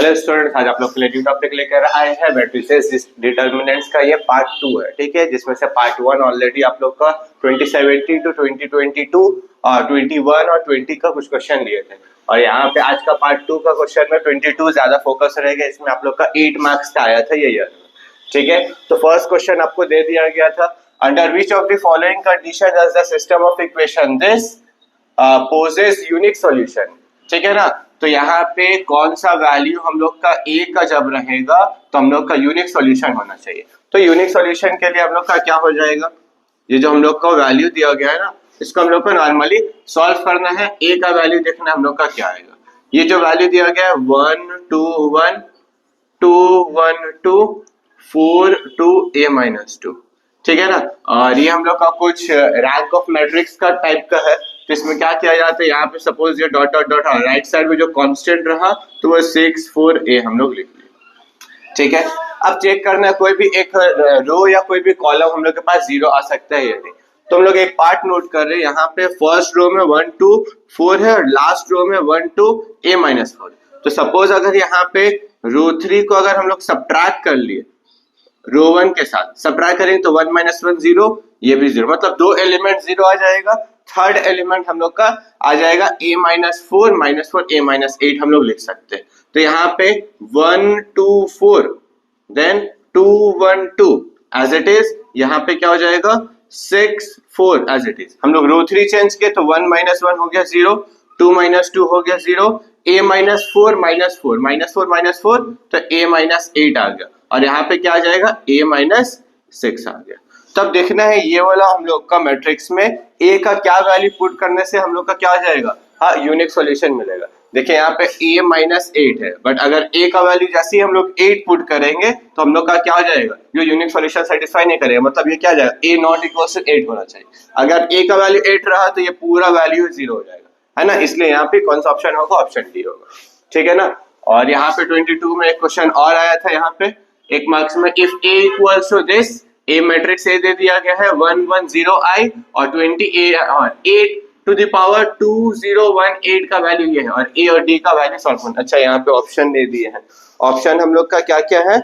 Hello students, आज आप लोग के लिए न्यू टॉपिक लेकर आए हैं मैट्रिसेस डिटर्मिनेंट्स का। ये पार्ट 2 है, ठीक है, जिसमें से पार्ट 1 ऑलरेडी आप लोग का 2017 टू 2022 और 21 और 20 का कुछ क्वेश्चन लिए थे, और यहाँ पे आज का पार्ट 2 का क्वेश्चन में 22 ज्यादा फोकस रहेगा। इसमें आप लोग का 8 मार्क्स का आया था ये ईयर, ठीक है। तो फर्स्ट क्वेश्चन आपको दे दिया गया था, under which of the following condition does the system of equation this possess unique solution, ठीक है ना। तो यहाँ पे कौन सा वैल्यू हम लोग का ए का जब रहेगा तो हम लोग का यूनिक सॉल्यूशन होना चाहिए। तो यूनिक सॉल्यूशन के लिए हम लोग का क्या हो जाएगा, ये जो हम लोग का वैल्यू दिया गया है ना, इसको हम लोग को नॉर्मली सॉल्व करना है। ए का वैल्यू देखना है हम लोग का क्या आएगा। ये जो वैल्यू दिया गया है 1 2 1 2 1 2 4 2 a माइनस 2, ठीक है ना। और ये हम लोग का कुछ रैंक ऑफ मैट्रिक्स का टाइप का है। तो इसमें क्या किया जाता है, यहाँ पे सपोज ये dot dot dot right side में जो कांस्टेंट रहा तो वो 6 4 a हम लोग लिख लिए, ठीक है। अब चेक करना है कोई भी एक रो या कोई भी कॉलम हम लोग के पास 0 आ सकता है या नहीं। तो हम लोग एक पार्ट नोट कर रहे हैं, यहाँ पे फर्स्ट रो में 1 2 4 है और लास्ट रो में 1 2 a माइनस 4। तो सपोज अगर यहाँ पे रो 3 को अगर हम लोग सब्ट्रैक्ट कर लिए रो 1 के साथ, सब्ट्रैक्ट करेंगे तो 1 माइनस 1 0, ये भी 0, मतलब दो एलिमेंट 0 आ जाएगा। थर्ड एलिमेंट हम लोग का आ जाएगा a माइनस 4 a माइनस 8 हम लोग लिख सकते हैं। तो यहाँ पे 1 2 4 देन 2 1 2 एज इट इज, यहाँ पे क्या हो जाएगा 6 4 एज इट इज। हम लोग रो 3 चेंज किए तो 1 माइनस 1 हो गया 0, 2 माइनस 2 हो गया 0, a minus 4 minus 4 minus 4 minus 4 तो a माइनस 8 आ गया, और यहाँ पे क्या आ जाएगा a माइनस 6 आ गया। तब देखना है ये वाला हम लोग का मैट्रिक्स में a का क्या वैल्यू पुट करने से हम लोग का क्या आ जाएगा, हाँ यूनिक सॉल्यूशन मिलेगा। देखिए यहाँ पे a माइनस 8 है, बट अगर a का वैल्यू जैसे ही हम लोग 8 पुट करेंगे तो हम लोग का क्या हो जाएगा, जो यूनिक सॉल्यूशन सेटिस्फाई नहीं करेगा, मतलब ये क्या आ जाएगा a नॉट इक्वल टू 8 होना चाहिए। अगर a का वैल्यू 8 रहा तो ये पूरा वैल्यू 0 हो जाएगा, है ना। इसलिए यहाँ पे कौन सा ऑप्शन होगा, ऑप्शन डी होगा, ठीक है ना। और यहाँ पे 22 में एक क्वेश्चन और आया था, यहाँ पे एक मार्क्स में, if a equals to this, a matrix A दे दिया गया है 1 1 0 I और 20 a और 8 टू द पावर 2 0 1 8 का वैल्यू ये है, और a और d का वैल्यू सॉल्व करना। अच्छा यहाँ पे ऑप्शन दे दिए हैं, ऑप्शन हम लोग का क्या क्या है,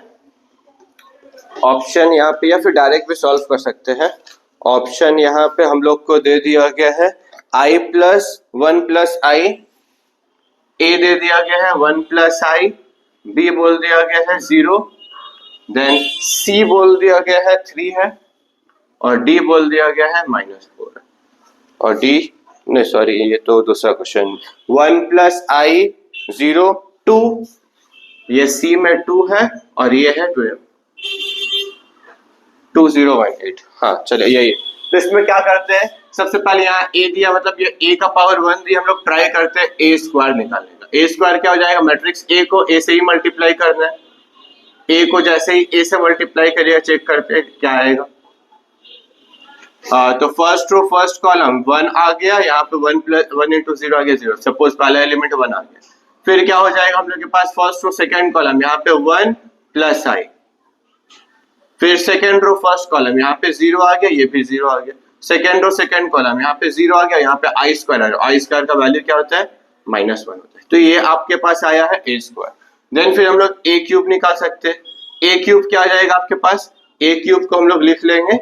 ऑप्शन यहाँ पे या फिर डायरेक्ट भी सॉल्व कर सकते हैं। ऑप्शन यहाँ पे हम लोग को दे दिया गया है I plus 1 plus I, A दे दिया गया है 1 प्लस I, B बोल दिया गया है 0, देन C बोल दिया गया है 3 है, और D बोल दिया गया है माइनस 4 है। और D नहीं सॉरी, ये तो दूसरा क्वेश्चन, 1 प्लस I 0 2, ये C में 2 है और ये है 12 2 0 1 8। हाँ चलिए यही। तो इसमें क्या करते हैं, सबसे पहले यहाँ a दिया, मतलब ये a का पावर 1 दिया, हम लोग ट्राई करते हैं a स्क्वायर निकालने का। a स्क्वायर क्या हो जाएगा, मैट्रिक्स a को a से ही मल्टीप्लाई करना है, a को जैसे ही a से मल्टीप्लाई करिए चेक करते हैं क्या आएगा। तो फर्स्ट रो फर्स्ट कॉलम 1 आ गया, यहाँ पे 1 प्लस 1 इंटू 0 आ गया 0, सपोज पहला एलिमेंट 1 आ गया। फिर क्या हो जाएगा हम लोग के पास, फर्स्ट रो सेकेंड कॉलम, यहाँ पे 1 प्लस I, फिर सेकेंड रो फर्स्ट कॉलम, यहाँ पे 0 आ गया, ये भी 0 आ गया। सेकेंड रो सेकेंड कॉलम, यहाँ पे 0 आ गया, यहाँ पे I स्क्वायर आ गया, I स्क्वायर का वैल्यू क्या होता है माइनस 1 होता है। तो ये आपके पास आया है a स्क्वायर। देन फिर हम लोग a क्यूब निकाल सकते हैं। a क्यूब क्या आ जाएगा आपके पास, a क्यूब को हम लोग लिख लेंगे,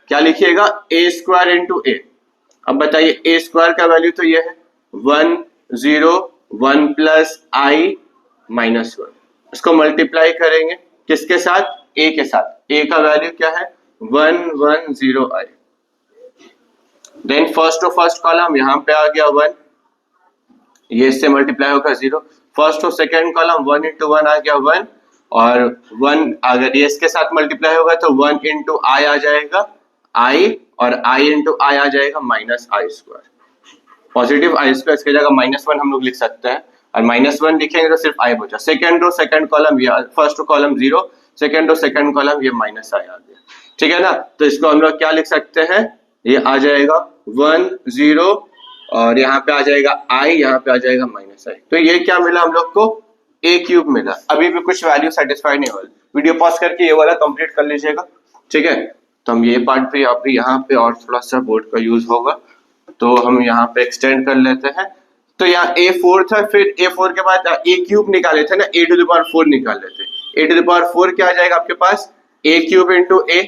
क्या लिखिएगा a स्क्वायर इंटू a। अब बताइए a स्क्वायर का वैल्यू तो ये है 1 0 1 प्लस I माइनस 1, इसको मल्टीप्लाई करेंगे किसके साथ, a के साथ, a का वैल्यू क्या है 1 1 0 I। Then first row first column, यहाँ पे आ गया 1, ये इससे मल्टीप्लाई होगा 0, first row second column 1 into 1 आ गया 1, और 1 अगर ये इसके साथ मल्टीप्लाई होगा तो 1 इंटू I आ जाएगा I, और I इंटू I आ जाएगा minus I square, positive I square, इसकी जगह माइनस 1 हम लोग लिख सकते हैं, और माइनस 1 लिखेंगे तो सिर्फ I बचा। सेकेंड रो सेकेंड कॉलम, ये first row column 0, second row second column, ये माइनस I आ गया, ठीक है ना। तो इसको हम लोग क्या लिख सकते हैं, ये आ जाएगा 1 0, और यहाँ पे आ जाएगा I, यहाँ पे आ जाएगा माइनस I। तो ये क्या मिला हम लोग को, a क्यूब मिला। अभी भी कुछ वैल्यू सेटिस्फाई नहीं हुआ, वीडियो पॉज करके ये वाला कंप्लीट कर लीजिएगा, ठीक है। तो हम ये पार्ट पे अभी यहाँ पे और थोड़ा सा बोर्ड का यूज होगा, तो हम यहाँ पे एक्सटेंड कर लेते हैं। तो यहाँ ए फोर था, फिर ए फोर के बाद ए क्यूब निकाले थे ना, ए टू द पावर फोर निकाले थे। ए टू द पावर फोर क्या आ जाएगा आपके पास, ए क्यूब इंटू ए,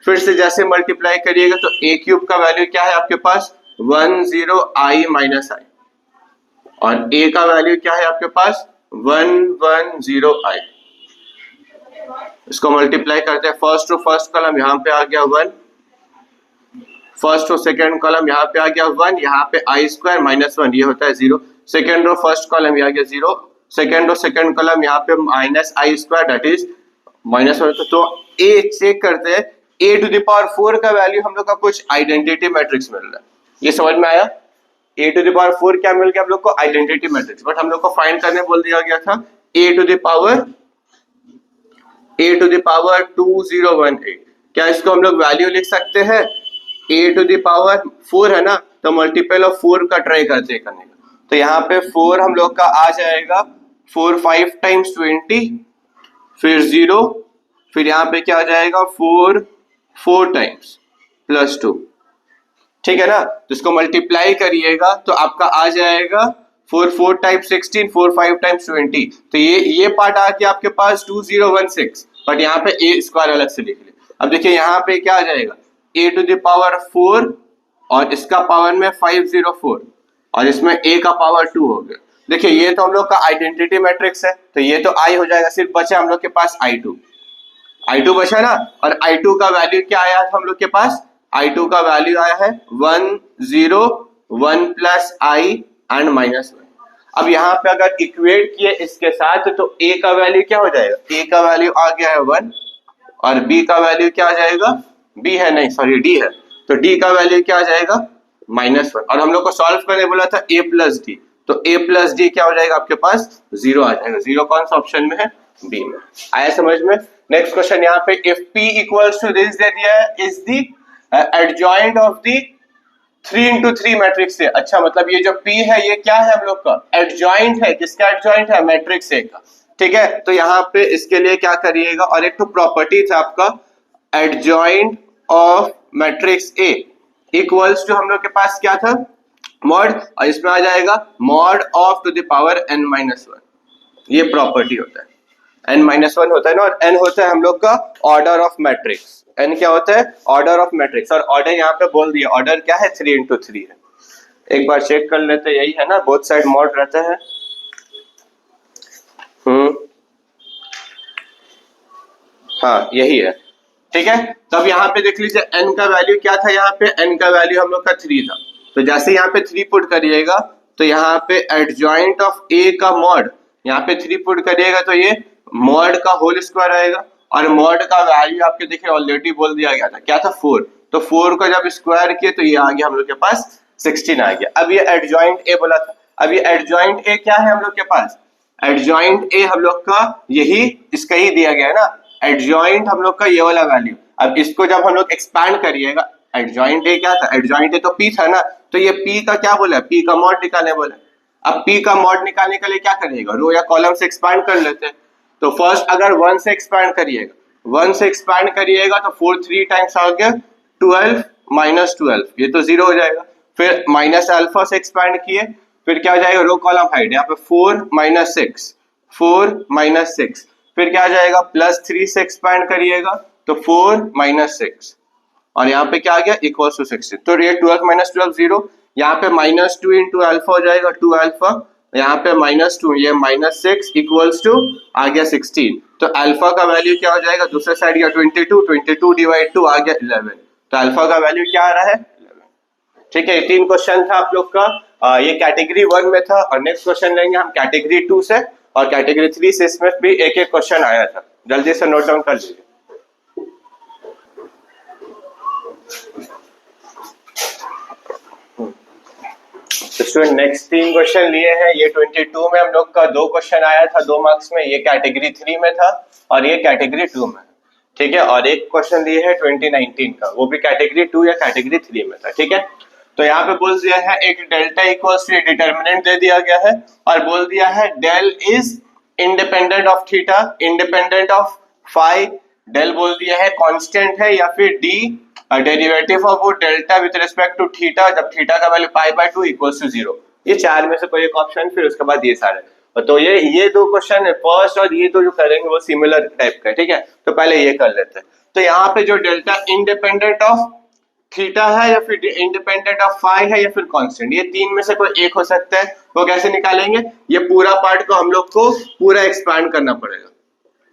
फिर से जैसे मल्टीप्लाई करिएगा तो ए क्यूब का वैल्यू क्या है आपके पास 10 आई माइनस आई, और ए का वैल्यू क्या है आपके पास 110 आई। इसको मल्टीप्लाई करते हैं, फर्स्ट टू फर्स्ट कॉलम यहाँ पे आ गया 1, फर्स्ट रो सेकंड कॉलम यहाँ पे आ गया 1, यहाँ पे आई स्क्वायर माइनस 1 ये होता है 0, सेकंड रो फर्स्ट कॉलम यहाँ आ गया 0, सेकंड रो सेकंड कॉलम यहाँ पे minus I square that is minus 1। तो ए चेक करते हैं, ए टू द पावर 4 का वैल्यू हम लोग का कुछ आइडेंटिटी मैट्रिक्स मिल रहा है, ये समझ में आया। ए टू द पावर 4 क्या मिल गया हम लोग को, आइडेंटिटी मैट्रिक्स, बट हम लोग को फाइंड करने बोल दिया गया था ए टू द पावर 2018। क्या इसको हम लोग वैल्यू लिख सकते हैं, ए टू द पावर 4 है ना, तो मल्टीपल ऑफ 4 का ट्राई करते हैं करने का। तो यहाँ पे 4 हम लोग का आ जाएगा 4 5 टाइम्स 20, फिर 0, फिर यहाँ पे क्या आ जाएगा 4 4 टाइम्स प्लस 2, ठीक है ना। तो इसको मल्टीप्लाई करिएगा तो आपका आ जाएगा 4 4 टाइम्स 16, 4 5 टाइम्स 20। तो ये पार्ट आ गया आपके पास 2016, बट यहाँ पे ए स्क्वायर अलग से लिख ले। अब देखिए यहाँ पे क्या आ जाएगा ए टू द पावर 4 और इसका पावर में 504 और इसमें ए का पावर 2 हो गया। देखिए ये तो हम लोग का आइडेंटिटी मैट्रिक्स है, तो ये तो आई हो जाएगा, सिर्फ बचा हम लोग के पास I2 बचा ना, और I2 का वैल्यू क्या आया था हम लोग के पास, I2 का वैल्यू आया है 101 प्लस आई एंड माइनस 1। अब यहाँ पे अगर इक्वेट किए इसके साथ तो A का वैल्यू क्या हो जाएगा, A का वैल्यू आ गया है 1 और B का वैल्यू क्या आ जाएगा, B है नहीं सॉरी D है, तो D का वैल्यू क्या आ जाएगा -1, और हम लोग को सॉल्व करने बोला था A प्लस D, तो A प्लस D क्या हो जाएगा आपके पास 0 आ जाएगा। 0 कौन सा ऑप्शन में है, B में। आया समझ में। नेक्स्ट क्वेश्चन यहाँ पे if P equals to this दे दिया है, is the adjoint of the 3 into 3 matrix से। अच्छा मतलब ये जो P है ये क्या है हम लोग का एडजॉइंट है, किसका एडजॉइंट है, मैट्रिक्स A का, ठीक है। तो यहाँ पे इसके लिए क्या करिएगा, और एक तो प्रॉपर्टी था आपका adjoint of matrix A equals to हम लोग के पास क्या था मॉड, और इसमें आ जाएगा mod of to the power n-1, ये प्रॉपर्टी होता है। n-1 होता है ना, और n होता है हम लोग का ऑर्डर ऑफ मैट्रिक्स। n क्या होता है, ऑर्डर ऑफ मैट्रिक्स, और ऑर्डर यहाँ पे बोल दिया, ऑर्डर क्या है 3 into 3 है। एक बार चेक कर लेते हैं, यही है ना, बोथ साइड मॉड रहता है। हाँ यही है, ठीक है। तब यहाँ पे देख लीजिए n का वैल्यू क्या था, यहाँ पे n का वैल्यू हम लोग का 3 था, तो जैसे यहाँ पे 3 पुट करिएगा तो यहाँ पे एडजॉइंट ऑफ A का मॉड, यहाँ पे 3 पुट करिएगा तो ये मॉड का होल स्क्वायर आएगा, और मॉड का वैल्यू आपके देखिए ऑलरेडी बोल दिया गया था क्या था 4, तो 4 का जब स्क्वायर किए तो ये आ गया हम लोग के पास 16 आ गया। अब ये एडजॉइंट A बोला था, अब ये एडजॉइंट A क्या है हम लोग के पास, एडजॉइंट A हम लोग का यही इसका ही दिया गया है ना, एडजॉइंट हम लोग का ये वाला वैल्यू। अब इसको जब हम लोग एक्सपैंड करिएगा, एडजॉइंट A क्या था, एडजॉइंट A तो P था ना, तो ये P का क्या बोला, P का मॉड निकालने बोला। अब P का मॉड निकालने के लिए क्या करिएगा, रो या कॉलम से एक्सपैंड कर लेते हैं। तो फर्स्ट अगर 1 से एक्सपैंड करिएगा, 1 से एक्सपैंड करिएगा तो 4 3 टाइम्स आ गया 12 माइनस 12, ये तो 0 हो जाएगा। फिर माइनस अल्फा से एक्सपैंड किए, फिर क्या हो जाएगा रो कॉलम हाइड, यहाँ पे 4 माइनस 6, 4 माइनस 6, फिर क्या आ जाएगा प्लस 3 से एक्सपैंड करिएगा तो 4 माइनस 6, और यहाँ पे क्या आ गया इक्वल्स टू 16। तो ये 12 माइनस 12 0, यहाँ पे -2 इंटू अल्फा हो जाएगा 2 अल्फा, यहाँ पे -2 ये -6 इक्वल्स टू आ गया 16। तो अल्फा का वैल्यू क्या हो जाएगा, दूसरे साइड गया 22 डिवाइड 2 आ गया 11, तो अल्फा का वैल्यू क्या आ रहा है 11। ठीक है, 3 क्वेश्चन था आप लोग का, ये कैटेगरी 1 में था, और नेक्स्ट क्वेश्चन लेंगे हम कैटेगरी 2 से, और कैटेगरी 3 से इसमें भी एक एक क्वेश्चन आया था, जल्दी से नोट डाउन कर लीजिए। स्टूडेंट नेक्स्ट 3 क्वेश्चन लिए हैं, ये 22 में हम लोग का 2 क्वेश्चन आया था 2 मार्क्स में, ये कैटेगरी 3 में था और ये कैटेगरी 2 में, ठीक है। और एक क्वेश्चन लिए है 2019 का, वो भी कैटेगरी 2 या कैटेगरी 3 में था, ठीक है। तो यहाँ पे बोल दिया है एक डेल्टा इक्वल्स टू डिटर्मिनेंट दे दिया गया है, और बोल दिया है del is independent of theta, independent of phi, del बोल दिया है कांस्टेंट है, या फिर डी डेरिवेटिव ऑफ वो delta with respect to theta, जब थीटा का value pi by 2 equals to 0। ये चार में से कोई एक ऑप्शन, फिर उसके बाद ये सारे। तो ये दो क्वेश्चन है फर्स्ट, और ये दो जो करेंगे वो सिमिलर टाइप का है, ठीक है। तो पहले ये कर लेते हैं। तो यहाँ पे जो डेल्टा इंडिपेंडेंट ऑफ थीटा है या फिर इंडिपेंडेंट ऑफ फाई है या फिर कांस्टेंट, ये तीन में से कोई एक हो सकता है। वो कैसे निकालेंगे? ये पूरा पार्ट को हम लोग को पूरा एक्सपांड करना पड़ेगा,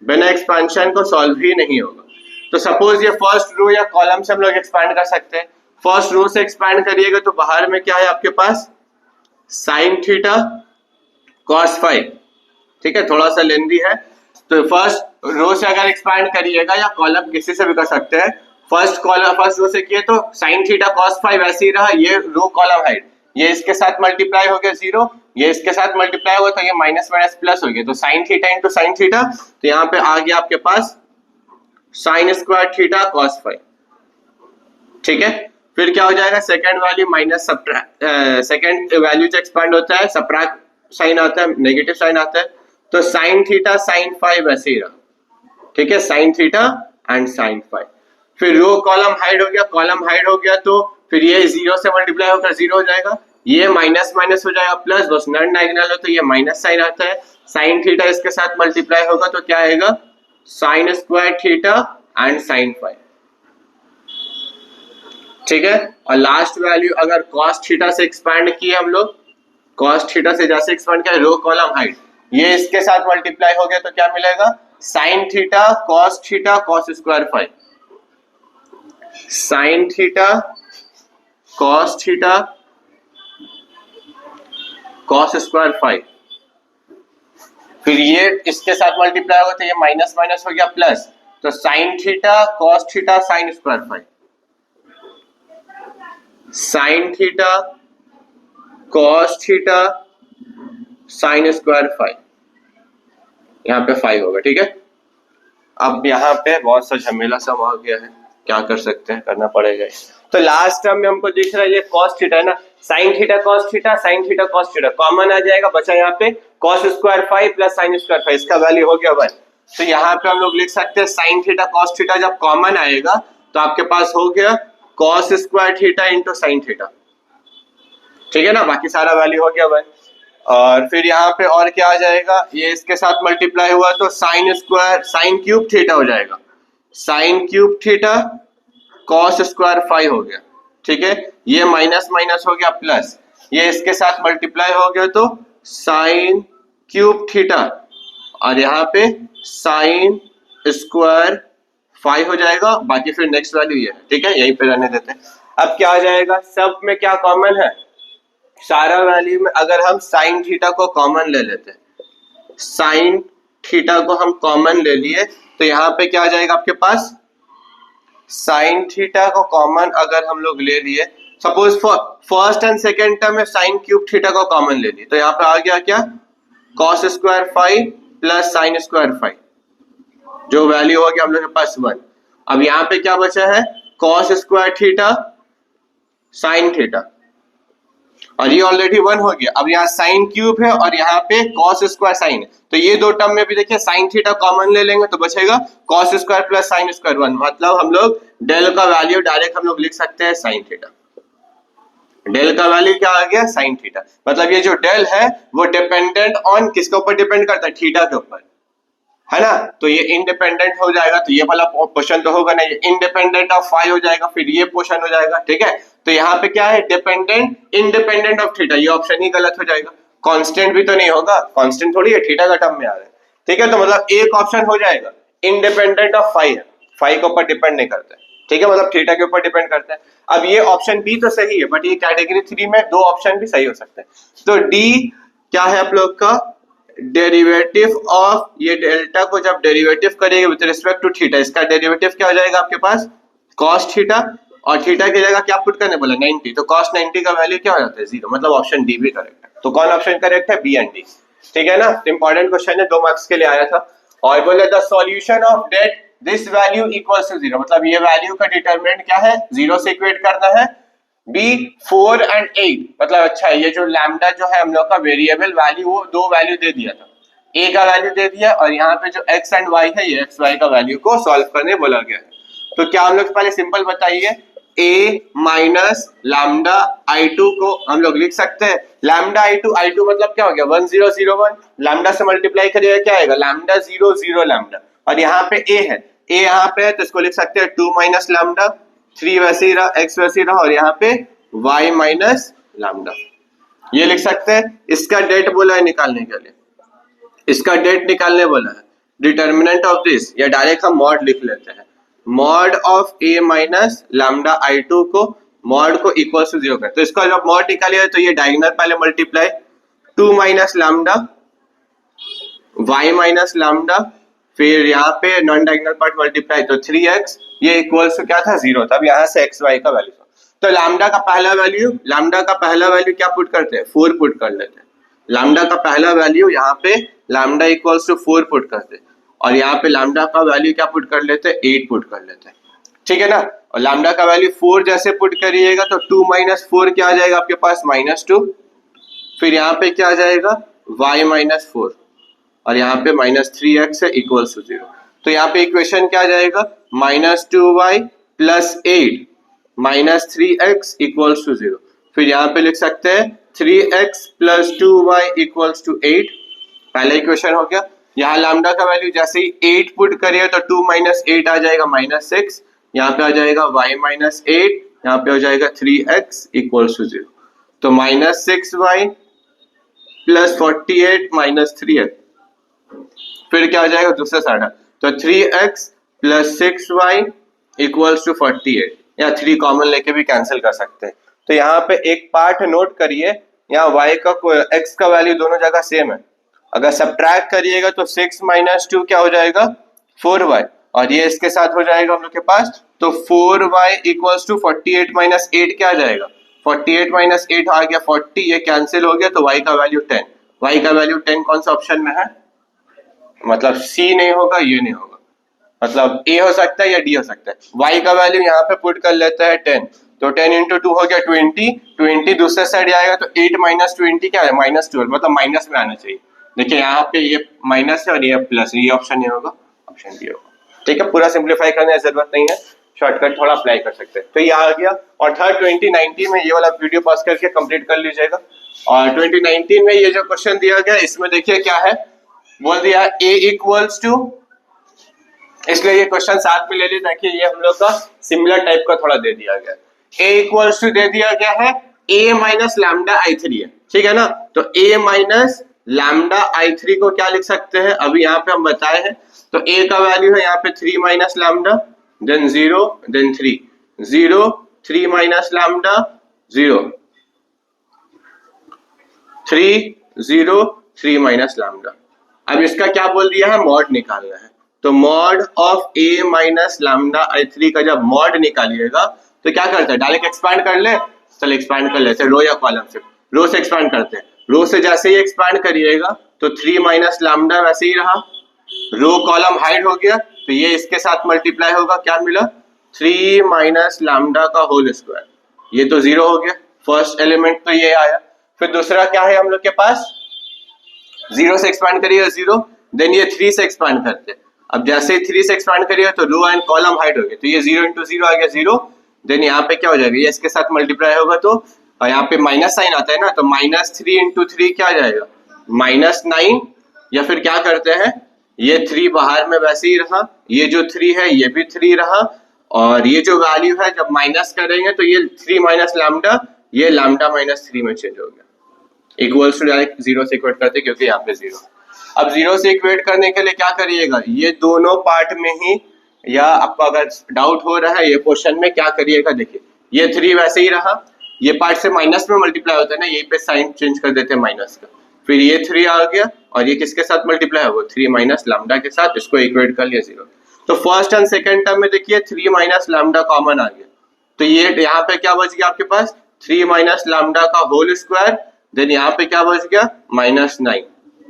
बिना एक्सपांशन को सॉल्व ही नहीं होगा। तो सपोज ये फर्स्ट रो या कॉलम से हम लोग एक्सपांड कर सकते हैं। फर्स्ट रो से एक्सपांड करिएगा तो बाहर में क्या है आपके पास, साइन थीटा कॉस फाई, ठीक है, थोड़ा सा लेंदी है। तो फर्स्ट रो से अगर एक्सपांड करिएगा या कॉलम किसी से भी कर सकते हैं, फर्स्ट रो से किए तो साइन थीटा कॉस फाई वैसे ही रहा, ये रो कॉलम हाइट, ये इसके साथ मल्टीप्लाई हो गया 0, ये इसके साथ मल्टीप्लाई हुआ तो ये माइनस माइनस प्लस हो गया, तो sine theta into sine theta, तो यहाँ पे आ गया आपके पास sine square theta cos phi, ठीक है। फिर क्या हो जाएगा, second value minus second value जो एक्सपांड होता है सब्ट्रैक्ट साइन आता है, नेगेटिव साइन आता है, तो साइन थीटा साइन फाई वैसे ही रहा, ठीक है, sine theta and sine phi. फिर रो कॉलम हाइड हो गया, कॉलम हाइड हो गया तो फिर ये 0 से मल्टीप्लाई होकर 0 हो जाएगा, ये माइनस माइनस हो जाएगा प्लस, बस नॉन डायगोनल हो तो ये माइनस साइन आता है, साइन थीटा इसके साथ मल्टीप्लाई होगा तो क्या आएगा, sine square theta and sine phi, ठीक है। और लास्ट वैल्यू अगर कॉस थीटा से एक्सपैंड किए हम लोग, कॉस थीटा से जैसे एक्सपैंड किया रो कॉलम हाइट, ये इसके साथ मल्टीप्लाई हो गया तो क्या मिलेगा, sine theta cos square phi, sine theta cos square phi. फिर ये इसके साथ मल्टीप्लाई होगा तो ये माइनस माइनस हो गया प्लस, तो sine theta cos theta sine square phi, sine theta cos theta sine square phi, यहाँ पे 5 होगा, ठीक है। अब यहाँ पे बहुत सा झमेला सब आ गया है, क्या कर सकते हैं, करना पड़ेगा। तो लास्ट टर्म में हमको दिख रहा है ये कॉस थीटा है ना, sine theta cos theta sine theta cos theta common आ जाएगा, बचा यहाँ पे cos square phi plus sine square phi, इसका वैल्यू हो गया 1। तो यहाँ पे हम लोग लिख सकते हैं साइन थीटा कॉस थीटा जब कॉमन आएगा तो आपके पास हो गया cos square theta into sine theta, ठीक है ना, बाकी सारा वैल्यू हो गया 1। और फिर यहाँ पे और क्या आ जाएगा, ये इसके साथ मल्टीप्लाई हुआ तो साइन क्यूब थीटा हो जाएगा, sine cube theta cos square phi हो गया, ठीक है। ये माइनस माइनस हो गया प्लस, ये इसके साथ मल्टीप्लाई हो गया तो साइन क्यूब थीटा, और यहाँ पे साइन स्क्वायर फाई हो जाएगा, बाकी फिर नेक्स्ट वैल्यू ये है, ठीक है, यहीं पे रहने देते हैं। अब क्या आ जाएगा, सब में क्या कॉमन है, सारा वैल्यू में अगर हम साइन थीटा को कॉमन ले लेते हैं, साइन थीटा को हम कॉमन ले लिए तो यहाँ पे क्या आ जाएगा आपके पास, साइन थीटा को कॉमन अगर हम लोग ले लिए, suppose first and second term में साइन क्यूब थीटा को कॉमन ले लिए तो यहाँ पे आ गया क्या, cos square phi plus sine square phi, जो वैल्यू हो गया हम लोग के पास 1। अब यहाँ पे क्या बचा है, cos square theta sine theta, और ये ऑलरेडी 1 हो गया। अब यहाँ साइन क्यूब है और यहाँ पे कॉस स्क्वायर साइन है, तो ये दो टर्म में भी देखिए साइन थीटा कॉमन ले लेंगे तो बचेगा cos square plus sine square 1, मतलब हम लोग डेल का वैल्यू डायरेक्ट हम लोग लिख सकते हैं साइन थीटा, डेल का वैल्यू क्या आ गया, साइन थीटा, मतलब ये जो डेल है वो डिपेंडेंट ऑन किसके ऊपर डिपेंड करता है, थीटा के ऊपर, है ना। तो ये इंडिपेंडेंट हो जाएगा, तो ये वाला पोर्शन तो होगा नहीं, इंडिपेंडेंट ऑफ फाई हो जाएगा, फिर ये पोर्शन हो जाएगा, ठीक है। तो यहाँ पे क्या है, डिपेंडेंट इंडिपेंडेंट ऑफ थीटा, ये ऑप्शन ही गलत हो जाएगा, कांस्टेंट भी तो नहीं होगा, कांस्टेंट थोड़ी है, थीटा का टर्म में आ रहा है, ठीक है। तो मतलब एक ऑप्शन हो जाएगा इंडिपेंडेंट ऑफ फाई है, फाई के ऊपर डिपेंड नहीं करता है, ठीक है, मतलब थीटा के ऊपर डिपेंड करता है। अब ये ऑप्शन बी तो सही है, बट ये कैटेगरी 3 में दो ऑप्शन भी सही हो सकते हैं। तो डी क्या है आप लोग का, डेरिवेटिव ऑफ, ये डेल्टा को जब डेरिवेटिव करेंगे विद रिस्पेक्ट टू थीटा, इसका डेरिवेटिव क्या हो जाएगा आपके पास, कॉस थीटा, और थीटा की जगह क्या पुट करने बोला 90, तो कॉस 90 का वैल्यू क्या हो जाता है 0, मतलब ऑप्शन डी भी करेक्ट है। तो कौन ऑप्शन करेक्ट है, बी एंड डी, ठीक है ना। इंपॉर्टेंट क्वेश्चन है, 2 मार्क्स के लिए आया था। और बोले the solution of det this value equals to 0, मतलब ये वैल्यू का डिटरमिनेंट क्या है, 0 से इक्वेट करना है। बी 4 and 8, मतलब अच्छा है, ये जो लैम्डा जो है हम लोग का वेरिएबल वैल्यू, वो दो वैल्यू दे दिया था, ए का वैल्यू दे दिया, और यहाँ पे जो एक्स एंड वाई है ये एक्स वाई का वैल्यू को सॉल्व करने बोला गया है। तो क्या हम लोग पहले सिंपल बताइए, a माइनस लैम्डा i2 को हम लोग लिख सकते हैं लैम्डा i2 मतलब क्या हो गया 1001 लैम्डा से मल्टीप्लाई करिएगा क्या आएगा लैम्डा 00 लैम्डा और यहाँ पे a है a यहाँ पे है तो इसको लिख सकते हैं 2 माइनस लैम्डा 3 वैसे ही रहा x वैसे ही रहा और यहाँ पे y माइनस लैम्डा ये लिख सकते हैं। इसका डेट बोला है निकालने के लिए इसका डेट निकालने बोला है डिटर्मिनेंट ऑफ दिस या डायरेक्ट हम मॉड लिख लेते हैं mod of a minus lambda i2 को मॉड को इक्वल टू 0 कर तो इसका जब मॉड निकालिए तो ये डायगोनल पहले multiply 2 minus lambda y minus lambda फिर यहाँ पे नॉन डायगोनल पार्ट मल्टीप्लाई तो 3x ये इक्वल टू क्या था 0 तब यहाँ से xy का वैल्यू तो लैम्डा का पहला वैल्यू क्या पुट करते हैं 4 पुट कर लेते हैं लैम्डा का पहला वैल्यू यहाँ पे लैम्डा इक्वल्स टू 4 पुट करते हैं और यहाँ पे लैम्डा का वैल्यू क्या पुट कर लेते हैं 8 पुट कर लेते हैं ठीक है ना और लैम्डा का वैल्यू 4 जैसे पुट करिएगा तो 2 माइनस 4 क्या आ जाएगा आपके पास -2 फिर यहाँ पे क्या आ जाएगा y माइनस 4 और यहाँ पे -3x है इक्वल्स टू 0 तो यहाँ पे इक्वेशन क्या आ जाएगा -2y plus 8 -3x equals to 0 फिर यहाँ पे लिख सकते हैं 3x plus 2y equals to 8 पहला इक्वेशन हो गया यहाँ लैम्डा का वैल्यू जैसे ही 8 पुट करिए तो 2 माइनस 8 आ जाएगा -6 यहाँ पे आ जाएगा y माइनस 8 यहाँ पे हो जाएगा 3x इक्वल्स टू 0 तो -6y प्लस 48 माइनस 3x फिर क्या हो जाएगा दूसरा साइड तो 3x plus 6y equals to 48 या 3 कॉमन लेके भी कैंसिल कर सकते हैं तो यहाँ पे एक पार्ट नोट करिए यहाँ y का x का वैल्यू दोनों जगह सेम है अगर सब्ट्रैक्ट करिएगा तो 6 माइनस 2 क्या हो जाएगा 4y और ये इसके साथ हो जाएगा हम लोग के पास तो 4y इक्वल्स टू 48 माइनस 8 क्या आ जाएगा 48 माइनस 8 आ गया 40 ये कैंसिल हो गया तो y का वैल्यू 10 y का वैल्यू 10 कौन सा ऑप्शन में है मतलब C नहीं होगा ये नहीं होगा मतलब A हो सकता है या D हो सकता है y का वैल्यू यहाँ पे पुट कर लेता है 10 तो 10 इंटू 2 हो गया 20 दूसरे साइड आएगा तो 8 माइनस 20 क्या है -12 मतलब माइनस में आना चाहिए देखिए यहाँ पे ये माइनस है और ये प्लस ये ऑप्शन नहीं होगा ऑप्शन डी होगा ठीक है पूरा सिंप्लीफाई करने की जरूरत नहीं है शॉर्टकट थोड़ा अप्लाई कर सकते हैं तो ये आ गया और थर्ड 2019 में ये वाला वीडियो पॉज करके कंप्लीट कर लीजिएगा और 2019 में ये जो क्वेश्चन दिया गया इसमें देखिए क्या है बोल दिया a इक्वल्स टू इसलिए ये क्वेश्चन साथ में ले ली ताकि ये हम लोग का सिमिलर टाइप का थोड़ा दे दिया गया a इक्वल्स टू दे दिया गया है a माइनस लैम्डा i3 है ठीक है ना तो a माइनस लैम्डा i3 को क्या लिख सकते हैं अभी यहाँ पे हम बताए हैं तो a का वैल्यू है यहाँ पे 3 minus lambda then 0 then 3 3 minus lambda 0 3 minus lambda अब इसका क्या बोल दिया है मॉड निकालना है तो mod of a minus lambda i3 का जब मॉड निकालिएगा तो क्या करते हैं डायरेक्ट एक्सपांड कर ले चल एक्सपांड कर लेते हैं रो या कॉलम से रो से एक्सपांड करते हैं रो से जैसे ही एक्सपांड करिएगा तो 3 माइनस लैम्डा वैसे ही रहा रो कॉलम हाइड हो गया तो ये इसके साथ मल्टीप्लाई होगा क्या मिला 3 माइनस लैम्डा का होल स्क्वायर ये तो 0 हो गया फर्स्ट एलिमेंट तो ये आया फिर दूसरा क्या है हम लोग के पास 0 से एक्सपांड करिएगा 0 देन ये 3 से एक्सपांड करते हैं अब जैसे ही 3 से एक्सपांड करिएगा तो रो एंड कॉलम हाइड हो गया तो ये 0 इंटू 0 आ गया 0 देन यहाँ पे क्या हो जाएगा ये इसके साथ मल्टीप्लाई होगा तो यहाँ पे माइनस साइन आता है ना तो -3 इंटू 3 क्या आ जाएगा -9 या फिर क्या करते हैं ये 3 बाहर में वैसे ही रहा ये जो 3 है ये भी 3 रहा और ये जो वैल्यू है जब माइनस करेंगे तो ये 3 माइनस लैम्डा ये लैम्डा -3 में चेंज हो गया इक्वल्स टू डायरेक्ट 0 से इक्वेट करते क्योंकि यहाँ पे 0 अब 0 से इक्वेट करने के लिए क्या करिएगा ये दोनों पार्ट में ही या आपको अगर डाउट हो रहा है ये क्वेश्चन में क्या करिएगा देखिए ये 3 वैसे ही रहा ये पार्ट से माइनस में मल्टीप्लाई होता है ना यहीं पे साइन चेंज कर देते हैं माइनस का फिर ये 3 आ गया और ये किसके साथ मल्टीप्लाई होगा 3 माइनस लैम्डा के साथ इसको इक्वेट कर लिया 0 तो फर्स्ट एंड सेकंड टर्म में देखिए 3 माइनस लैम्डा कॉमन आ गया तो ये यहाँ पे क्या बच गया आपके पास 3 माइनस लैम्डा का होल स्क्वायर देन यहाँ पे क्या बच गया -9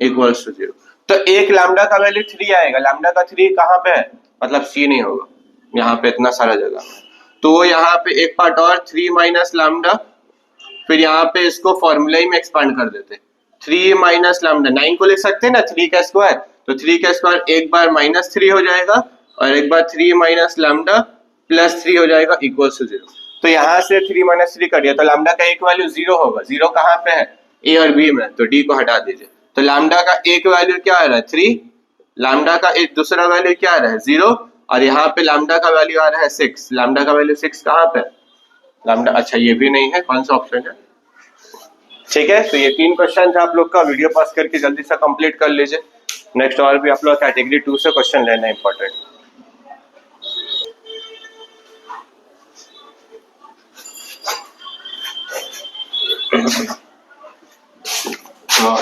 इक्वल्स टू 0 तो एक लैम्डा का वैल्यू 3 आएगा लैम्डा का 3 कहाँ पे है मतलब C नहीं होगा यहाँ पे इतना सारा जगह तो यहाँ पे एक पार्ट और 3 माइनस लैम्डा फिर यहाँ पे इसको फॉर्मूला में एक्सपांड कर देते 3 माइनस लैम्डा 9 को लिख सकते हैं ना 3 का स्क्वायर तो 3 का स्क्वायर एक बार -3 हो जाएगा और एक बार 3 माइनस लैम्डा +3 हो जाएगा इक्वल्स टू 0 तो यहाँ से 3 माइनस 3 कर दिया, तो लैम्डा का एक वैल्यू 0 होगा। 0 कहाँ पे है? ए और बी में, तो डी को हटा दीजिए। तो लैम्डा का एक वैल्यू क्या आ रहा है? 3। लैम्डा का एक दूसरा वैल्यू क्या आ रहा है? 0। और यहाँ पे लैम्डा का वैल्यू आ रहा है 6। लैम्डा का वैल्यू 6 कहाँ पे? लैम्डा, अच्छा ये भी नहीं है, कौन सा ऑप्शन है? ठीक है, तो ये 3 क्वेश्चन था आप लोग का। वीडियो पास करके जल्दी से कंप्लीट कर लीजिए। नेक्स्ट और भी आप लोग कैटेगरी 2 से क्वेश्चन लेना इंपॉर्टेंट।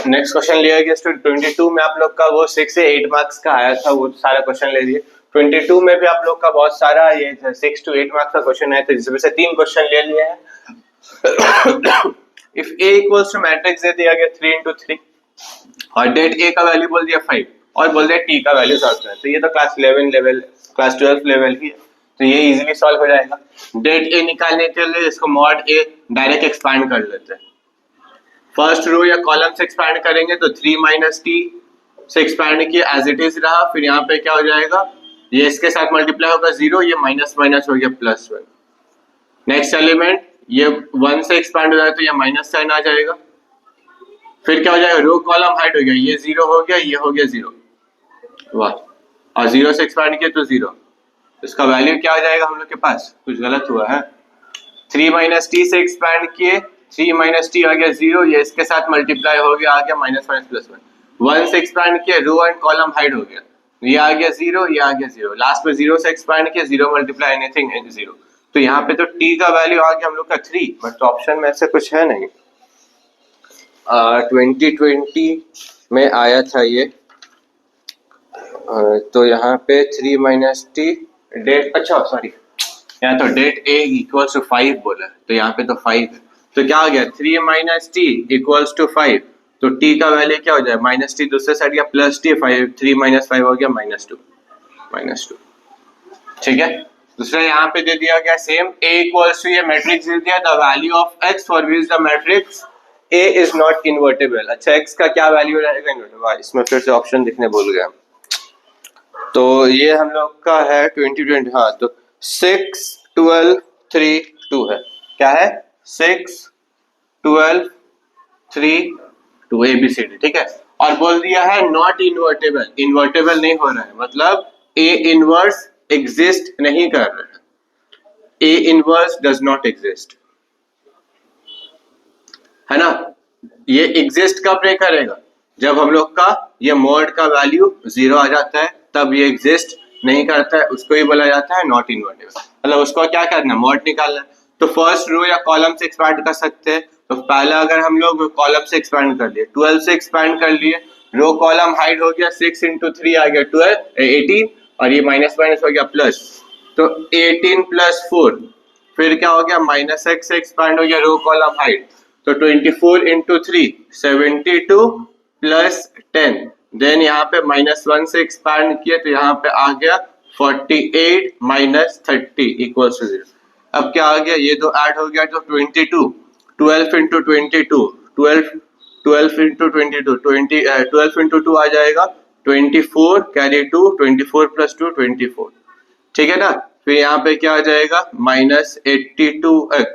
नेक्स्ट क्वेश्चन लिया गया 22 में आप लोग का वो 6 से 8 मार्क्स का आया था, वो सारा क्वेश्चन ले लिए। 22 में भी आप लोग का बहुत सारा ये 6 to 8 मार्क्स का क्वेश्चन है, तो जिसमें से 3 क्वेश्चन ले लिए हैं। If A equals to matrix दे दिया गया 3 into 3 और डेट A का वैल्यू बोल दिया 5 और बोल दिया T का वैल्यू सॉल्व करना है, तो ये तो क्लास 11 लेवल, क्लास 12 लेवल ही है, तो ये इजीली सॉल्व हो जाएगा। डेट A निकालने के लिए इसको मॉड A डायरेक्ट एक्सपांड कर लेते हैं। फर्स्ट रो या कॉलम से एक्सपैंड करेंगे तो 3 माइनस टी से एक्सपैंड किया, एज इट इज रहा। फिर यहाँ पे क्या हो जाएगा, ये इसके साथ मल्टीप्लाई होगा 0, ये माइनस माइनस हो गया +1। नेक्स्ट एलिमेंट ये 1 से एक्सपैंड हो जाए तो ये माइनस साइन आ जाएगा। फिर क्या हो जाएगा, रो कॉलम हाइट हो गया, ये 0 हो गया, ये हो गया 0, वाह। और 0 से एक्सपैंड किया तो 0, इसका वैल्यू क्या आ जाएगा हम लोग के पास? कुछ गलत हुआ है। 3 माइनस टी से एक्सपैंड किए, 3 माइनस टी आ गया 0, ये इसके साथ मल्टीप्लाई हो गया, आ गया माइनस माइनस +1। 1 से एक्सपैंड किया, रो एंड कॉलम हाइड हो गया, ये आ गया 0, ये आ गया 0। लास्ट में 0 से एक्सपैंड किया, 0 मल्टीप्लाई एनीथिंग 0। तो यहाँ पे तो t का वैल्यू आ गया हम लोग का 3, बट ऑप्शन में ऐसे कुछ है नहीं। 2020 में आया था ये, तो यहाँ पे 3 माइनस टी डेट, अच्छा सॉरी, यहाँ तो डेट A इक्वल्स टू 5 बोला, तो यहाँ पे तो 5 है, तो क्या हो गया 3 माइनस टी इक्वल्स टू 5, तो t का वैल्यू क्या हो जाए, माइनस टी दूसरे साइड गया प्लस टी, 5 3 माइनस 5 हो गया -2। ठीक है, दूसरा यहाँ पे दे दिया गया सेम A इक्वल्स टू, ये मैट्रिक्स दे दिया, the value of x for which the matrix A is not invertible. अच्छा x का क्या वैल्यू रहेगा इन्वर्टेबल, इसमें फिर से ऑप्शन दिखने भूल गया। तो ये हम लोग का है 2020, हाँ, तो 6 12 3 2 है, क्या है 6 12 3 2 ABCD, ठीक है। और बोल दिया है नॉट इन्वर्टेबल, इन्वर्टेबल नहीं हो रहा है, मतलब A इनवर्स एग्जिस्ट नहीं कर रहा है, A inverse does not exist, है ना। ये एग्जिस्ट कब नहीं करेगा, जब हम लोग का ये मॉड का वैल्यू 0 आ जाता है, तब ये एग्जिस्ट नहीं करता है, उसको ही बोला जाता है नॉट इन्वर्टेबल। मतलब उसको क्या करना है, मॉड निकालना है। तो फर्स्ट रो या कॉलम से एक्सपैंड कर सकते हैं, तो पहला अगर हम लोग कॉलम से एक्सपैंड कर लिए, 12 से एक्सपैंड कर लिए, रो कॉलम हाइट हो गया 6 into 3 आ गया 12 18, और ये माइनस माइनस हो गया प्लस, तो 18 + 4, फिर क्या हो गया -x से एक्सपैंड हो गया रो कॉलम हाइट, तो 24 into 3 72 + 10, देन यहाँ पे -1 से एक्सपैंड किया तो यहाँ पे आ गया 48 - 30 इक्वल्स टू 0। अब क्या आ गया, ये तो ऐड हो गया, तो 22 12 into 22 12 into 22 20 12 into 2 आ जाएगा 24, कैरी 2 24 + 2 24, ठीक है ना। फिर यहाँ पे क्या आ जाएगा -82x,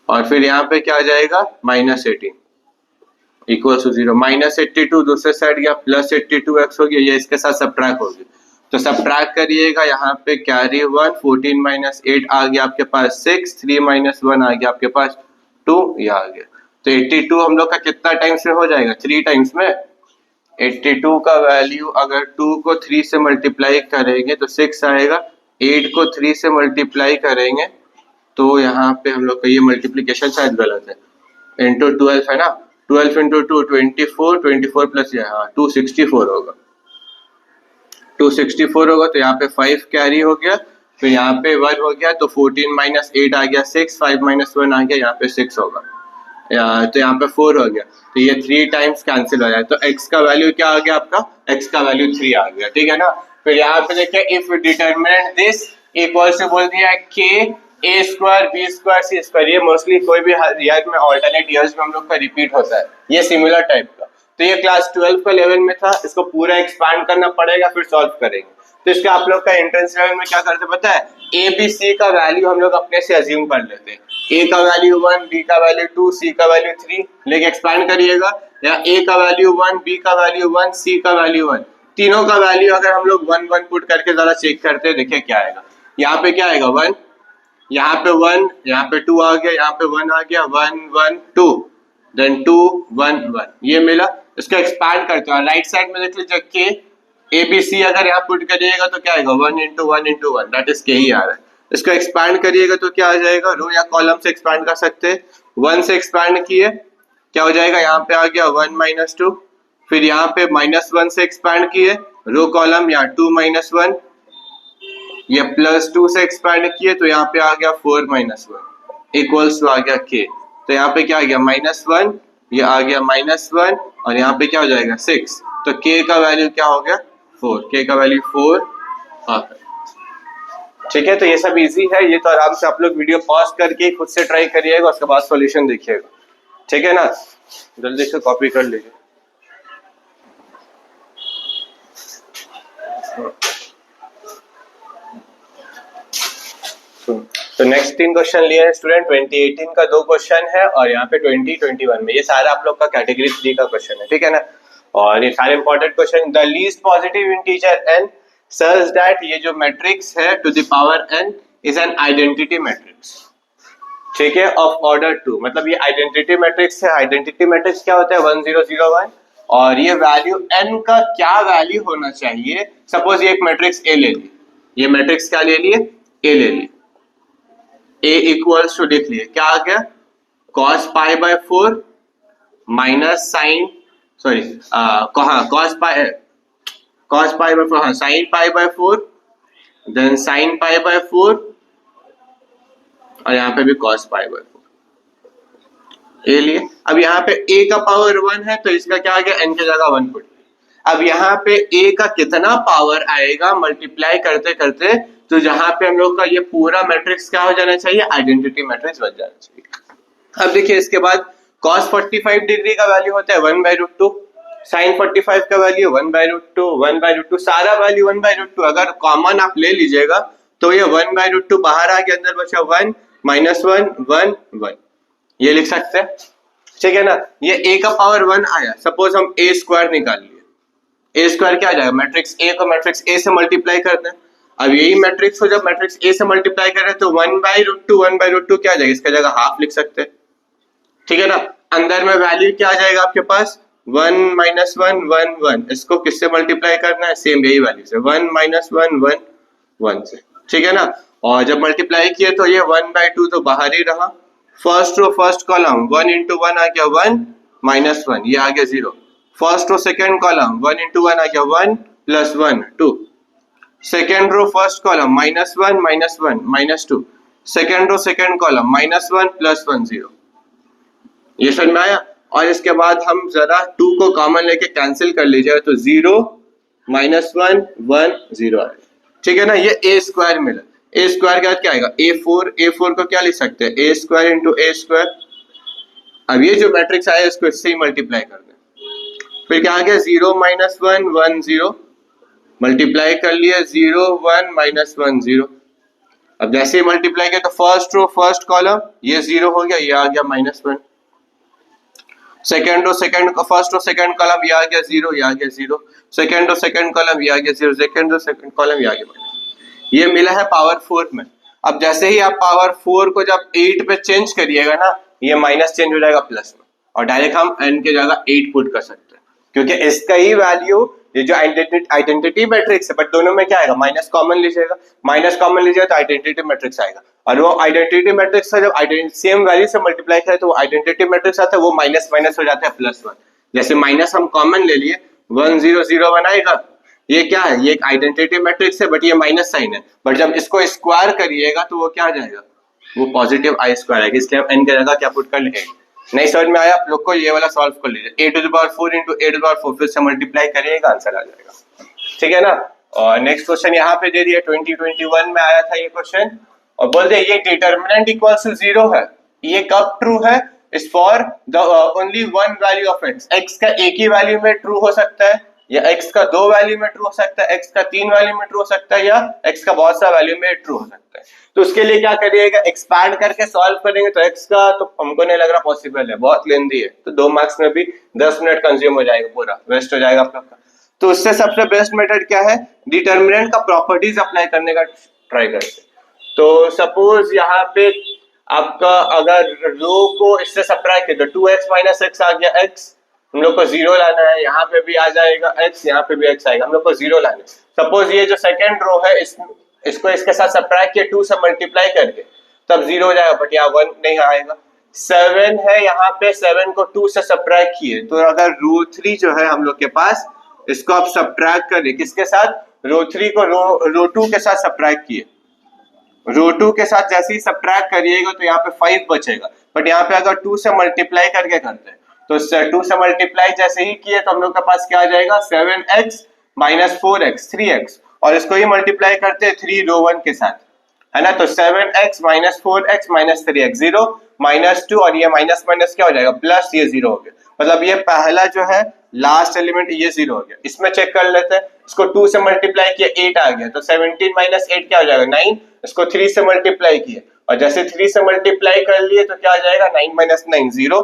और फिर यहाँ पे क्या आ जाएगा -18 इक्वल टू 0। -82 दूसरे साइड गया, +82x हो गया, ये इसके साथ सब्ट्रैक्ट हो गया, तो सब्ट्रैक्ट करिएगा, यहाँ पे कैरी 1 14 - 8 आ गया आपके पास 6, 3 - 1 आ गया आपके पास 2, ये आ गया। तो 82 हम लोग का कितना टाइम्स में हो जाएगा, 3 टाइम्स में। 82 का वैल्यू अगर 2 को 3 से मल्टीप्लाई करेंगे तो 6 आएगा, 8 को 3 से मल्टीप्लाई करेंगे तो यहाँ पे हम लोग का ये मल्टीप्लीकेशन शायद गलत है, इंटू 12 है ना, 12 into 2 24 24 प्लस यहाँ 264 होगा, 264 होगा, तो यहाँ पे 5 कैरी हो गया, फिर यहाँ पे 1 हो गया, तो 14 - 8 आ गया 6, 5 - 1 आ गया, यहाँ पे 6 होगा, तो यहाँ पे 4 हो गया, तो ये 3 टाइम्स कैंसिल हो जाए, तो x का वैल्यू क्या आ गया आपका, x का वैल्यू 3 आ गया, ठीक है ना। फिर यहाँ पे देखिए इफ डिटरमिनेंट दिस इक्वल से बोल दिया k a² b² c², ये मोस्टली कोई भी ईयर में ऑल्टरनेट ईयर्स में हम लोग का रिपीट होता है, ये सिमिलर टाइप का। तो ये क्लास 12 का लेवल में था, इसको पूरा एक्सपांड करना पड़ेगा फिर सॉल्व करेंगे। तो इसका आप लोग का एंट्रेंस लेवल में क्या करते पता है, ए बी सी का वैल्यू हम लोग अपने से अज्यूम कर लेते हैं। ए का वैल्यू 1, बी का वैल्यू 2, सी का वैल्यू 3 लेके एक्सपैंड करिएगा, या ए का वैल्यू 1, बी का वैल्यू 1, सी का वैल्यू 1, तीनों का वैल्यू अगर हम लोग 1 1 पुट करके जरा चेक करते हैं, देखिए क्या आएगा। यहाँ पे क्या आएगा 1, यहाँ पे 1, यहाँ पे 2 आ गया, यहाँ पे 1 आ गया, 1 1 2, देन 2 1 1, ये मिला। इसको एक्सपैंड करते हैं, राइट साइड में देख लीजिए के ए बी सी अगर यहाँ पुट करिएगा तो क्या आएगा 1 into 1 into 1, दैट इज के ही आ रहा है। इसको एक्सपैंड करिएगा तो क्या आ जाएगा, रो या कॉलम से एक्सपैंड कर सकते हैं। 1 से एक्सपैंड किए क्या हो जाएगा, यहाँ पे आ गया 1 - 2, फिर यहाँ पे -1 से एक्सपैंड किए, रो कॉलम यहाँ 2 - 1, ये +2 से एक्सपैंड किए तो यहाँ पे आ गया 4 - 1 इक्वल्स टू आ गया के। तो यहाँ पे क्या आ गया -1, ये आ गया -1 और यहाँ पे क्या हो जाएगा 6, तो के का वैल्यू क्या हो गया 4, के का वैल्यू 4 आ गया। ठीक है, तो ये सब इजी है, ये तो आराम से आप लोग वीडियो पॉज करके खुद से ट्राई करिएगा, उसके बाद सॉल्यूशन देखिएगा। ठीक है ना, जल्दी से कॉपी कर लीजिए। तो नेक्स्ट 3 क्वेश्चन लिए हैं स्टूडेंट, 2018 का 2 क्वेश्चन है और यहाँ पे 2021 में, ये सारा आप लोग का कैटेगरी 3 का क्वेश्चन है। ठीक है ना, और ये सारे important question. The least positive integer n such that, ये जो मैट्रिक्स है to the power n is an identity matrix. ठीक है, ऑफ ऑर्डर 2, मतलब ये आइडेंटिटी मैट्रिक्स है। आइडेंटिटी मैट्रिक्स क्या होता है 1 0 0 1, और ये वैल्यू n का क्या वैल्यू होना चाहिए। सपोज ये एक मैट्रिक्स A ले ली, ये मैट्रिक्स क्या ले लिए, A ले ली, A इक्वल्स टू लिख लिए क्या आ गया cos π/4 minus sine, sorry cos π/4, हाँ sin π/4, देन sin π/4 और यहाँ पे भी cos π/4 ए लिए। अब यहाँ पे a का पावर 1 है तो इसका क्या आ गया n की जगह 1 पुट। अब यहाँ पे a का कितना पावर आएगा मल्टीप्लाई करते करते, तो जहां पे हम लोग का ये पूरा मैट्रिक्स क्या हो जाना चाहिए, आइडेंटिटी मैट्रिक्स बन जाना चाहिए। अब देखिए इसके बाद cos 45 डिग्री का वैल्यू होता है 1/√2, sin 45 का वैल्यू 1/√2, 1/√2, सारा वैल्यू 1/√2। अगर कॉमन आप ले लीजिएगा तो ये 1/√2 बाहर आ गया, अंदर बचा 1 - 1 1 1, ये लिख सकते हैं। ठीक है ना, ये a का पावर 1 आया, सपोज हम a स्क्वायर निकाल लिए, a स्क्वायर क्या आ जाएगा, मैट्रिक्स a को मैट्रिक्स a से मल्टीप्लाई करते हैं। अब यही मैट्रिक्स को जब मैट्रिक्स A से मल्टीप्लाई कर रहे हैं तो 1/√2 क्या आ जाएगा, इसका जगह हाफ लिख सकते हैं। ठीक है ना, अंदर में वैल्यू क्या आ जाएगा आपके पास 1 - 1 1 1, इसको किससे मल्टीप्लाई करना है, सेम यही वैल्यू से 1 - 1 1 1 से। ठीक है ना, और जब मल्टीप्लाई किए तो ये 1/2 तो बाहर ही रहा, first row first column 1 into 1 आ गया 1 - 1, ये आ गया 0। First row second column 1 into 1 आ गया 1 + 1 2, second row first column -1 - 1 -2, second row second column -1 + 1 0, ये समझ में आया। और इसके बाद हम जरा 2 को कॉमन लेके कैंसिल कर लीजिए तो 0 - 1 1 0 आएगा। ठीक है ना, ये a स्क्वायर मिला, a स्क्वायर के बाद क्या आएगा a4 को क्या लिख सकते हैं a square into a square. अब ये जो मैट्रिक्स आया इसको इससे ही मल्टीप्लाई कर दें, फिर क्या आ गया 0 - 1 1 0, मल्टीप्लाई कर लिया 0 1 - 1 0। अब जैसे ही मल्टीप्लाई किया तो फर्स्ट रो फर्स्ट कॉलम ये 0 हो गया, ये आ गया -1, second row second first row second column ये आ गया 0, ये आ गया 0, सेकंड रो सेकंड कॉलम ये आ गया 0, सेकंड रो सेकंड कॉलम ये आ गया -, ये मिला है पावर 4 में। अब जैसे ही आप पावर 4 को जब 8 पे चेंज करिएगा ना, ये माइनस चेंज हो जाएगा प्लस में, और डायरेक्ट हम n की जगह 8 पुट कर सकते हैं, क्योंकि इसका ही वैल्यू ये जो आइडेंटिटी मैट्रिक्स है, बट दोनों में क्या आएगा माइनस कॉमन लीजिएगा, माइनस कॉमन लीजिएगा तो आइडेंटिटी मैट्रिक्स आएगा, और वो आइडेंटिटी मैट्रिक्स का जब सेम वैल्यू से मल्टीप्लाई करें तो वो आइडेंटिटी मैट्रिक्स आता है, वो माइनस माइनस हो जाता है +1। जैसे माइनस हम कॉमन ले लिए 1 0 0 1 आएगा, ये क्या है, ये एक आइडेंटिटी मैट्रिक्स है बट ये माइनस साइन है, बट जब इसको स्क्वायर करिएगा तो वो क्या आ जाएगा, वो पॉजिटिव i स्क्वायर आएगा, इसलिए हम n की जगह क्या पुट कर लेंगे। नहीं समझ में आया आप लोग को, ये वाला सॉल्व कर लीजिए, a⁴ into a⁴ फिर से मल्टीप्लाई करिएगा आंसर आ जाएगा। ठीक है ना, और नेक्स्ट क्वेश्चन यहाँ पे दे दिया 2021 में आया था ये क्वेश्चन, और बोल दे ये डिटर्मिनेंट इक्वल्स टू 0 है, ये कब ट्रू है, is for the only one value of x, x का एक ही वैल्यू में ट्रू हो सकता है, या x का 2 वैल्यू में ट्रू हो सकता है, x का 3 वैल्यू में ट्रू हो सकता है, या x का बहुत सा वैल्यू में ट्रू हो सकता है। तो उसके लिए क्या करिएगा, एक्सपैंड करके सॉल्व करेंगे। तो x का तो हमको नहीं लग रहा पॉसिबल है, बहुत लेंथी है, तो 2 मार्क्स में भी 10 मिनट कंज्यूम हो जाएगा, पूरा वेस्ट हो जाएगा आप लोग का। तो उससे सबसे बेस्ट मेथड क्या है, डिटर्मिनेंट का प्रॉपर्टीज अप्लाई करने का ट्राई करते। तो सपोज यहाँ पे आपका अगर रो को इससे सब्ट्रैक्ट किया तो 2x माइनस एक्स आ गया, x हम लोग को 0 लाना है, यहाँ पे भी आ जाएगा x, यहाँ पे भी x आएगा, हम लोग को 0 लाना है। सपोज ये जो सेकेंड रो है इसको इसके साथ सब्ट्रैक्ट किया 2 से मल्टीप्लाई करके, तब 0 हो जाएगा, बट यहाँ 1 नहीं आएगा। 7 है, यहाँ पे 7 को 2 से सब्ट्रैक्ट किए, तो अगर रो 3 जो है हम लोग के पास, इसको आप सब्ट्रैक्ट करिए किसके साथ, रो 3 को रो 2 के साथ सब्ट्रैक्ट किए, रो 2 के साथ जैसे ही सब्ट्रैक्ट करिएगा तो यहाँ पे 5 बचेगा, बट यहाँ पे अगर 2 से मल्टीप्लाई करके करते हैं तो 2 से मल्टीप्लाई जैसे ही किए तो हम लोग के पास क्या आ जाएगा, 7x माइनस 4x 3x, और इसको ही मल्टीप्लाई करते हैं 3 रो 1 के साथ, है ना। तो 7x minus 4x minus 3x 0 minus 2, और ये माइनस माइनस क्या हो जाएगा, प्लस, ये 0 हो गया। मतलब ये पहला जो है लास्ट एलिमेंट ये 0 हो गया। इसमें चेक कर लेते हैं, इसको 2 से मल्टीप्लाई किया 8 आ गया, तो 17 माइनस 8 क्या हो जाएगा, 9। इसको 3 से मल्टीप्लाई किया, और जैसे 3 से मल्टीप्लाई कर लिए तो क्या आ जाएगा, 9 माइनस 9 0।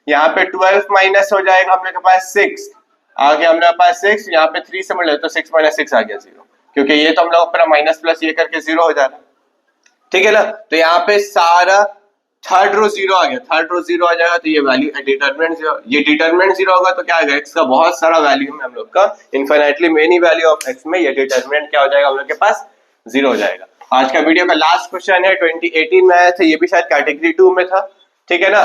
यहाँ पे 12 माइनस हो जाएगा हम लोग के पास 6 आ गया, हम लोग के पास 6, यहाँ पे 3 से मल्टीप्लाई तो 6 माइनस 6 आ गया 0, क्योंकि ये तो हम लोग पूरा माइनस प्लस ये करके 0 हो जा रहा है, ठीक है ना। तो यहाँ पे सारा थर्ड रो 0 आ गया, थर्ड रो 0 आ जाएगा, तो ये वैल्यू डिटरमिनेंट 0, ये डिटरमिनेंट 0 होगा तो क्या आएगा, x का बहुत सारा वैल्यू में हम लोग का infinitely many value of x में ये डिटरमिनेंट क्या हो जाएगा, हम लोग के पास 0 हो जाएगा। आज का वीडियो का लास्ट क्वेश्चन है, 2018 में आया था, ये भी शायद कैटेगरी 2 में था, ठीक है ना।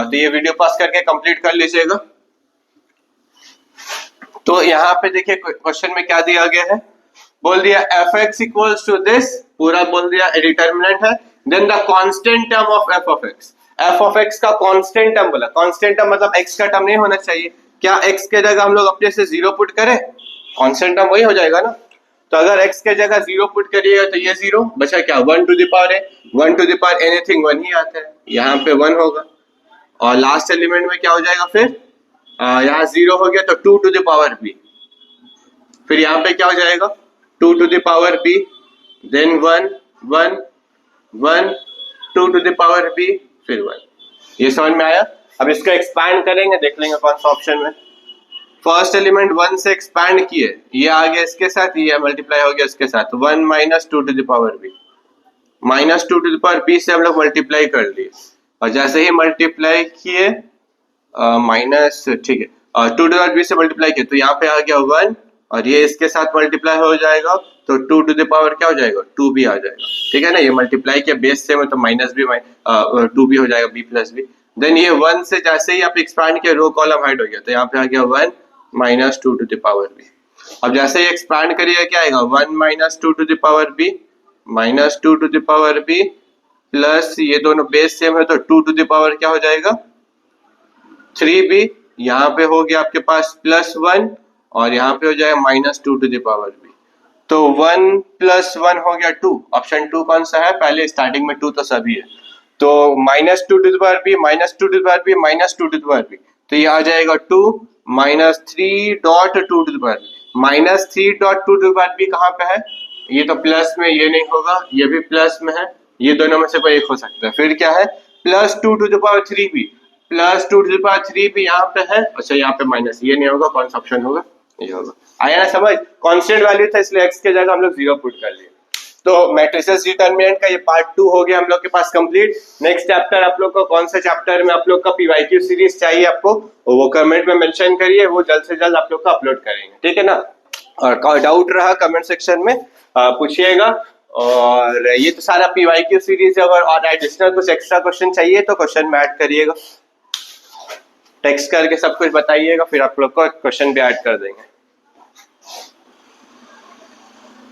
तो ये वीडियो पास करके कंप्लीट कर लीजिएगा। तो यहाँ पे देखिए क्वेश्चन में क्या दिया गया है, बोल दिया fx इक्वल्स टू दिस, पूरा बोल दिया डिटरमिनेंट है, then the constant term of f of x का कांस्टेंट टर्म बोला, कांस्टेंट टर्म मतलब x का टर्म नहीं होना चाहिए, क्या x के जगह हम लोग अपने से 0 पुट करें, कांस्टेंट टर्म वही हो जाएगा ना। तो अगर x के जगह 0 पुट करिएगा तो ये 0 बचा, क्या 1 टू द पावर है, 1 टू द पावर एनीथिंग 1 ही आता है, यहाँ पे 1 होगा, और लास्ट एलिमेंट में क्या हो जाएगा, फिर यहाँ 0 हो गया तो 2 टू द पावर b, फिर यहाँ पे क्या हो जाएगा 2 to the power b, then 1 1 1 2 to the power b, फिर 1। ये समझ में आया। अब इसको एक्सपैंड करेंगे, देख लेंगे कौन सा ऑप्शन में। फर्स्ट एलिमेंट 1 से एक्सपैंड किए, ये आ गया इसके साथ, ये मल्टीप्लाई हो गया इसके साथ, 1 minus 2 to the power b, minus 2 to the power b से हम लोग मल्टीप्लाई कर लिए, और जैसे ही मल्टीप्लाई किए माइनस, ठीक है, 2 टू द पावर b से मल्टीप्लाई किए तो यहाँ पे आ गया 1, और ये इसके साथ मल्टीप्लाई हो जाएगा तो 2 टू द पावर क्या हो जाएगा, 2 भी आ जाएगा, ठीक है ना। ये मल्टीप्लाई किया बेस से में तो माइनस भी 2 भी हो जाएगा, b प्लस b, देन ये 1 से जैसे ही आप एक्सपैंड किया रो कॉलम हाइड हो गया, तो यहाँ पे आ गया 1 minus 2 to the power b। अब जैसे ही एक्सपैंड करिएगा क्या आएगा, 1 minus 2 to the power b minus 2 to the power b plus ये दोनों बेस सेम है तो 2 टू द पावर क्या हो जाएगा 3b, यहाँ पे हो गया आपके पास प्लस 1, और यहाँ पे हो जाएगा minus 2 to the power b। तो 1 प्लस 1 हो गया 2, ऑप्शन 2 कौन सा है, पहले स्टार्टिंग में 2 तो सभी है, तो minus 2 to the power b minus 2 to the power b minus 2 to the power b, तो ये आ जाएगा 2 minus 3 dot 2 to the power b, minus 3 dot 2 to the power b कहाँ पे है, ये तो प्लस में, ये नहीं होगा, ये भी प्लस में है, ये दोनों में से कोई एक हो सकता है। फिर क्या है, plus 2 to the power 3b, plus 2 to the power 3b यहाँ पे है, अच्छा यहाँ पे माइनस, ये नहीं होगा, कौन सा ऑप्शन होगा, ये होगा। आया ना समझ, कांस्टेंट वैल्यू था इसलिए x के जगह हम लोग 0 पुट कर लिए। तो मैट्रिसेस डिटरमिनेंट का ये पार्ट 2 हो गया हम लोग के पास कंप्लीट। नेक्स्ट चैप्टर आप लोग को कौन सा चैप्टर में आप लोग का पीवाईक्यू सीरीज चाहिए आपको, वो कमेंट में मेंशन करिए, वो जल्द से जल्द आप लोग का अपलोड करेंगे, ठीक है ना। और डाउट रहा कमेंट सेक्शन में पूछिएगा। और ये तो सारा पीवाईक्यू सीरीज है, और एडिशनल कुछ एक्स्ट्रा क्वेश्चन चाहिए तो क्वेश्चन में ऐड करिएगा, टेक्स्ट करके सब कुछ बताइएगा, फिर आप लोग को क्वेश्चन भी ऐड कर देंगे।